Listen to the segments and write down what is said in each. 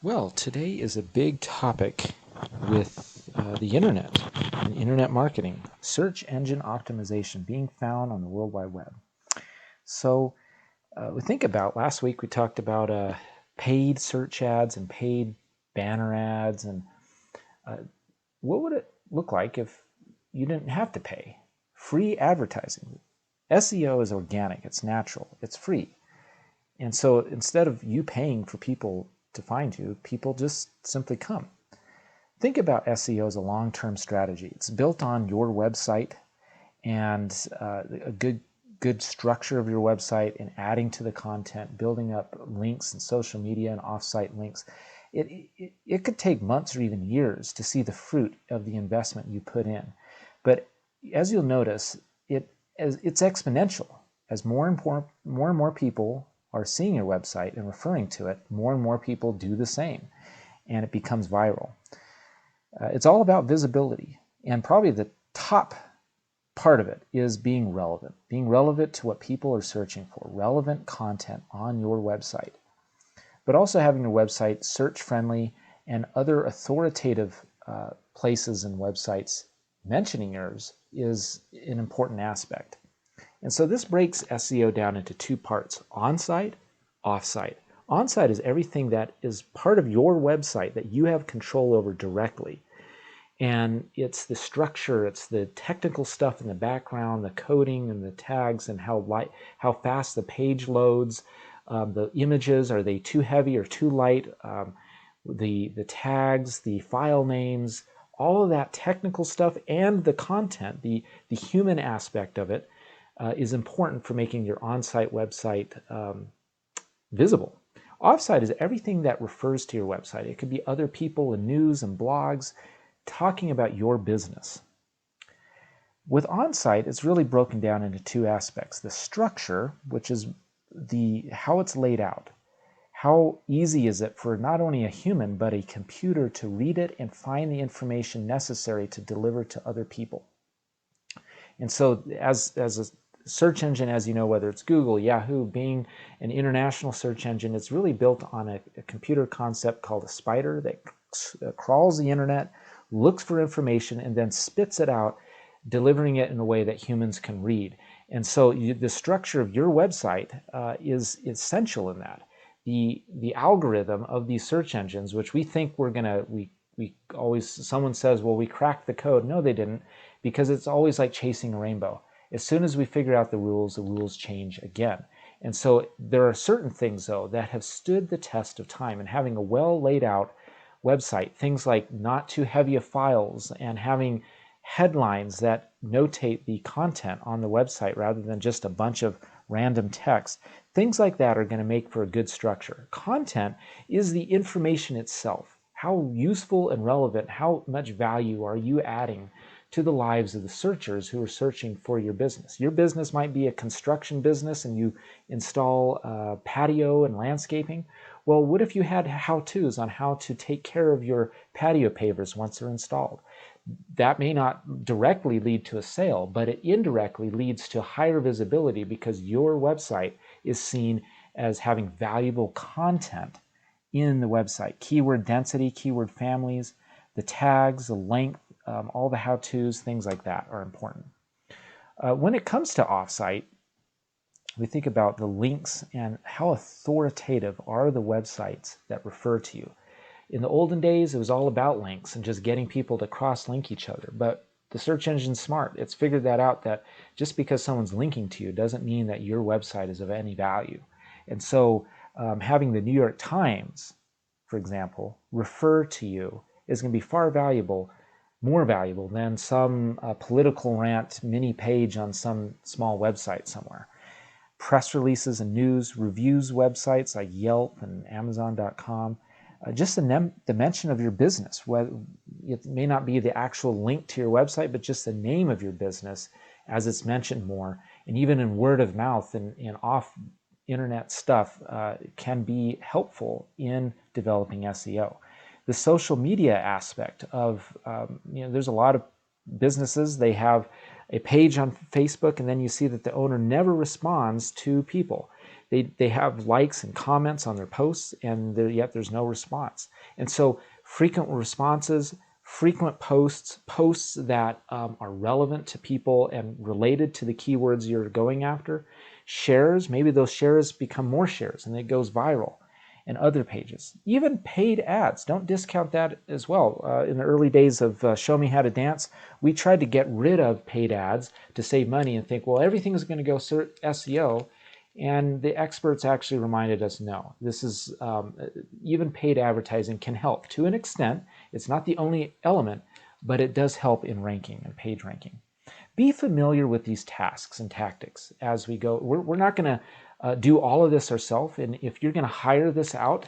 Well, today is a big topic with the internet and internet marketing, search engine optimization being found on the World Wide Web. So we think about last week we talked about paid search ads and paid banner ads, and what would it look like if you didn't have to pay? Free advertising. SEO is organic, it's natural, it's free. And so instead of you paying for people to find you, people just simply come. Think about SEO as a long-term strategy. It's built on your website and a good structure of your website and adding to the content, building up links and social media and offsite links. It could take months or even years to see the fruit of the investment you put in. But as you'll notice, it's exponential. As more and more people are seeing your website and referring to it, more and more people do the same, and it becomes viral. It's all about visibility, and probably the top part of it is being relevant to what people are searching for, relevant content on your website. But also having your website search-friendly and other authoritative places and websites mentioning yours is an important aspect. And so this breaks SEO down into two parts: on-site, off-site. On-site is everything that is part of your website that you have control over directly. And it's the structure, it's the technical stuff in the background, the coding and the tags, and how fast the page loads, the images, are they too heavy or too light, the tags, the file names, all of that technical stuff, and the content, the human aspect of it, is important for making your on-site website visible. Off-site is everything that refers to your website. It could be other people and news and blogs talking about your business. With on-site, it's really broken down into two aspects: the structure, which is how it's laid out. How easy is it for not only a human but a computer to read it and find the information necessary to deliver to other people? And so as a search engine, as you know, whether it's Google, Yahoo, Bing, an international search engine, it's really built on a computer concept called a spider that crawls the internet, looks for information, and then spits it out, delivering it in a way that humans can read. And so the structure of your website is essential in that. The algorithm of these search engines, which we think someone says, well, we cracked the code. No, they didn't, because it's always like chasing a rainbow. As soon as we figure out the rules change again. And so there are certain things, though, that have stood the test of time. And having a well laid out website, things like not too heavy of files and having headlines that notate the content on the website rather than just a bunch of random text, things like that are going to make for a good structure. Content is the information itself. How useful and relevant, how much value are you adding to the lives of the searchers who are searching for your business? Your business might be a construction business and you install patio and landscaping. Well, what if you had how-tos on how to take care of your patio pavers once they're installed? That may not directly lead to a sale, but it indirectly leads to higher visibility because your website is seen as having valuable content in the website. Keyword density, keyword families, the tags, the length, all the how-tos, things like that are important. When it comes to offsite, we think about the links and how authoritative are the websites that refer to you. In the olden days, it was all about links and just getting people to cross-link each other. But the search engine's smart. It's figured that out, that just because someone's linking to you doesn't mean that your website is of any value. And so having the New York Times, for example, refer to you is going to be more valuable than some political rant mini page on some small website somewhere. Press releases and news, reviews websites like Yelp and Amazon.com, just the mention of your business. It may not be the actual link to your website, but just the name of your business as it's mentioned more. And even in word of mouth and off internet stuff can be helpful in developing SEO. The social media aspect of, there's a lot of businesses, they have a page on Facebook and then you see that the owner never responds to people. They have likes and comments on their posts, and yet there's no response. And so frequent responses, frequent posts that are relevant to people and related to the keywords you're going after, shares, maybe those shares become more shares and it goes viral, and other pages. Even paid ads, don't discount that as well. In the early days of Show Me How to Dance, we tried to get rid of paid ads to save money and think, well, everything is going to go SEO. And the experts actually reminded us, no, this is even paid advertising can help to an extent. It's not the only element, but it does help in ranking and page ranking. Be familiar with these tasks and tactics as we go. We're not going to do all of this ourselves. And if you're going to hire this out,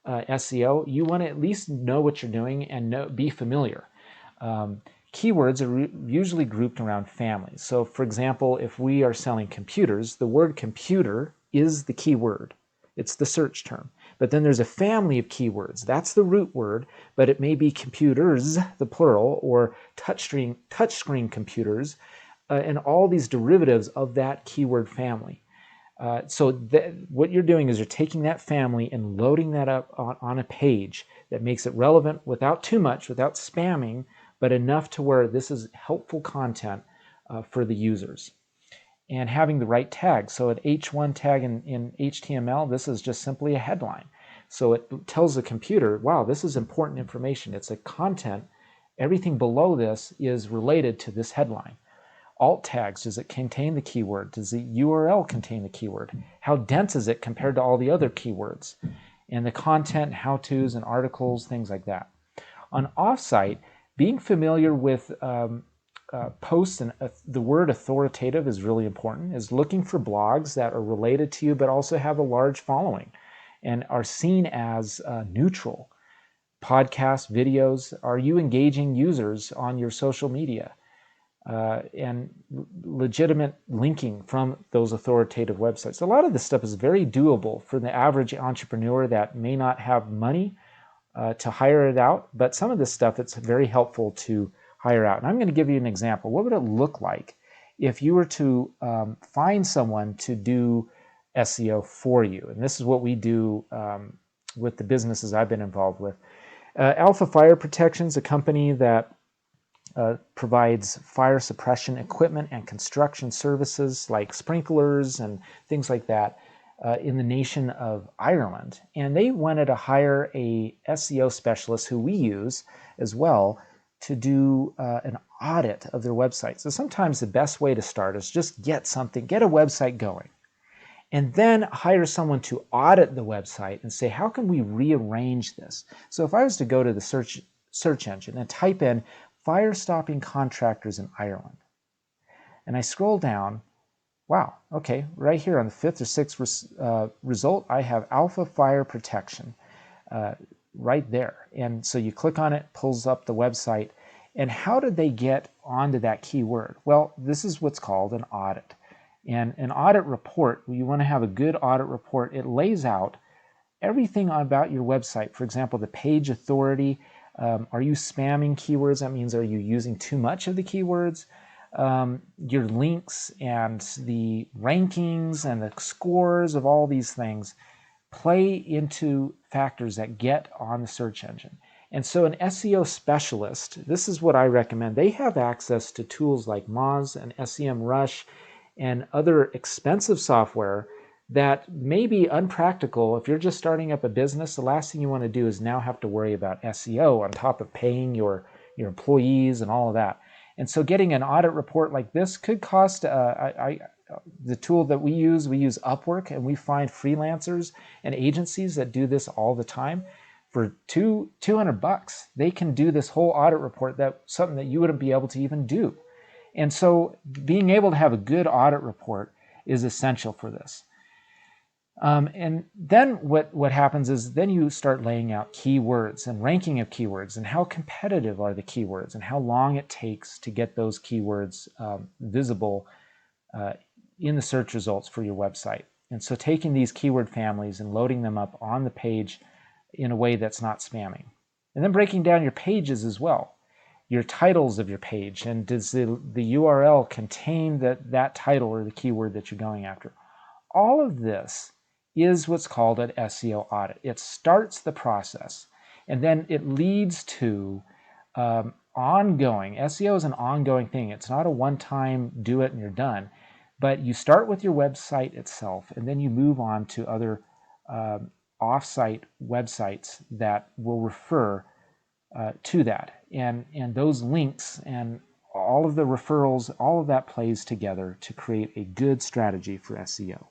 SEO, you want to at least know what you're doing and be familiar. Keywords are usually grouped around families. So for example, if we are selling computers, the word computer is the keyword. It's the search term. But then there's a family of keywords. That's the root word, but it may be computers, the plural, or touchscreen computers, and all these derivatives of that keyword family. So what you're doing is you're taking that family and loading that up on a page that makes it relevant without too much, without spamming, but enough to where this is helpful content for the users. And having the right tag. So an H1 tag in HTML, this is just simply a headline. So it tells the computer, wow, this is important information. It's a content. Everything below this is related to this headline. Alt tags, does it contain the keyword? Does the URL contain the keyword? How dense is it compared to all the other keywords? And the content, how-tos, and articles, things like that. On offsite, being familiar with posts and the word authoritative is really important, is looking for blogs that are related to you but also have a large following and are seen as neutral. Podcasts, videos, are you engaging users on your social media? And legitimate linking from those authoritative websites. A lot of this stuff is very doable for the average entrepreneur that may not have money to hire it out, but some of this stuff, it's very helpful to hire out. And I'm going to give you an example. What would it look like if you were to find someone to do SEO for you? And this is what we do with the businesses I've been involved with. Alpha Fire Protection is a company that provides fire suppression equipment and construction services like sprinklers and things like that in the nation of Ireland. And they wanted to hire a SEO specialist who we use as well to do an audit of their website. So sometimes the best way to start is just get a website going, and then hire someone to audit the website and say, how can we rearrange this? So if I was to go to the search engine and type in fire stopping contractors in Ireland, and I scroll down, wow, okay, right here on the 5th or 6th result, I have Alpha Fire Protection right there. And so you click on it, pulls up the website. And how did they get onto that keyword? Well, this is what's called an audit. And an audit report, you want to have a good audit report. It lays out everything about your website. For example, the page authority. Are you spamming keywords? That means, are you using too much of the keywords? Your links and the rankings and the scores of all these things play into factors that get on the search engine. And so an SEO specialist, this is what I recommend. They have access to tools like Moz and SEMrush and other expensive software that may be unpractical. If you're just starting up a business, the last thing you want to do is now have to worry about SEO on top of paying your employees and all of that. And so getting an audit report like this could cost, the tool that we use Upwork, and we find freelancers and agencies that do this all the time. For $200, they can do this whole audit report, something that you wouldn't be able to even do. And so being able to have a good audit report is essential for this. And then what happens is then you start laying out keywords and ranking of keywords and how competitive are the keywords and how long it takes to get those keywords visible in the search results for your website. And so taking these keyword families and loading them up on the page in a way that's not spamming. And then breaking down your pages as well, your titles of your page, and does the URL contain that title or the keyword that you're going after. All of this is what's called an SEO audit. It starts the process, and then it leads to ongoing. SEO is an ongoing thing. It's not a one-time do it and you're done. But you start with your website itself, and then you move on to other off-site websites that will refer to that. And those links and all of the referrals, all of that plays together to create a good strategy for SEO.